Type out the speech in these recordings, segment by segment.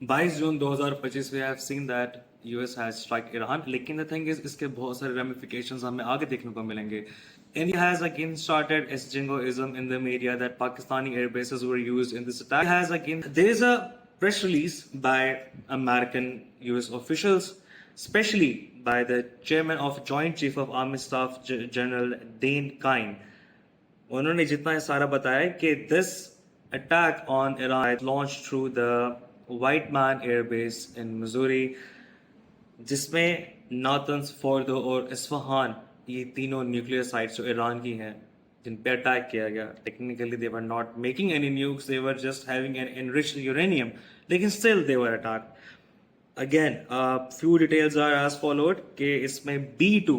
22 June 2025 we have seen that US has struck Iran, लेकिन the thing is इसके बहुत सारे ramifications हमें आगे देखने को मिलेंगे. India has again started as jingoism in the media that Pakistani air bases were used in this attack. There is a press release by American US officials, especially by the chairman of Joint Chief of Army Staff General Dane Kine. उन्होंने जितना ये सारा बताया कि this attack on Iran launched through the White Man Air Base in Missouri, जिसमें नातंस, Fordow और Isfahan ये तीनों न्यूक्लियर साइट्स जो ईरान की हैं जिन पे अटैक किया गया. Technically they were not making any nukes, they were just having an enriched uranium, लेकिन still they were attacked. Again few details are as followed कि इसमें B-2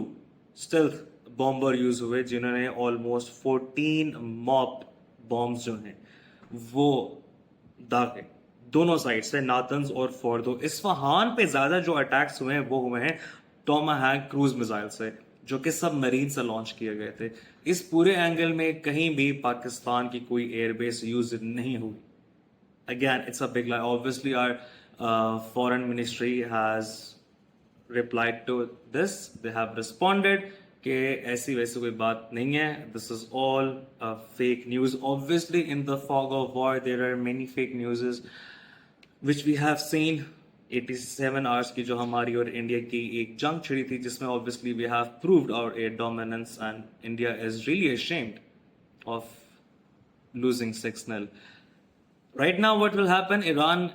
स्टेल्थ बॉम्बर यूज हुए जिन्होंने ऑलमोस्ट 14 मॉप बॉम्ब्स जो हैं वो दागे दोनों साइड से, नातंज और फोर्दो. इस्फहान पे ज्यादा जो अटैक्स हुए हैं वो हुए हैं टॉमाहैक क्रूज मिसाइल से, जो कि सब मरीन से लॉन्च किए गए थे. इस पूरे एंगल में कहीं भी पाकिस्तान की कोई एयरबेस यूज नहीं हुई. Again it's a big lie. Obviously our foreign ministry has replied to this, they have responded कि ऐसी वैसी कोई बात नहीं है. This is all fake news. Obviously in the fog of war there are many fake news which we have seen. 87 hours की जो हमारी और इंडिया की एक जंग छिड़ी थी जिसमें obviously we have proved our air dominance and India is really ashamed of losing 6-0. Right now what will happen, Iran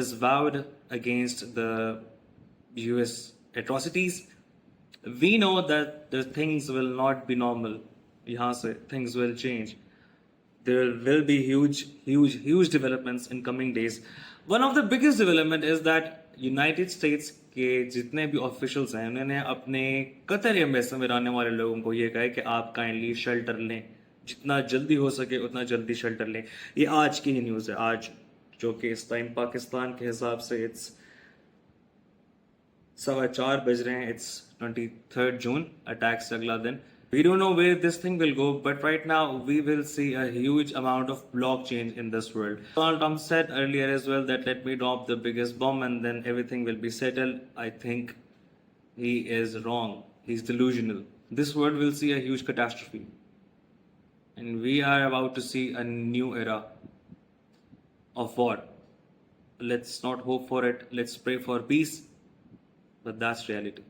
is vowed against the US atrocities. We know that the things will not be normal. यहाँ से things will change. There will be huge developments in coming days. One of the biggest development is that United States के जितने भी officials हैं उन्होंने अपने Qatar embassy में रहने वाले लोगों को ये कहा है कि आप काइंडली शेल्टर लें, जितना जल्दी हो सके उतना जल्दी शेल्टर लें. ये आज की ही न्यूज़ है, आज जो कि इस टाइम पाकिस्तान के हिसाब से इट्स 4:15 बज रहे हैं. इट्स 23 जून, अटैक से अगला दिन. We don't know where this thing will go, but right now we will see a huge amount of block change in this world. Donald Trump said earlier as well that let me drop the biggest bomb and then everything will be settled. I think he is wrong. He's delusional. This world will see a huge catastrophe. And we are about to see a new era of war. Let's not hope for it. Let's pray for peace. But that's reality.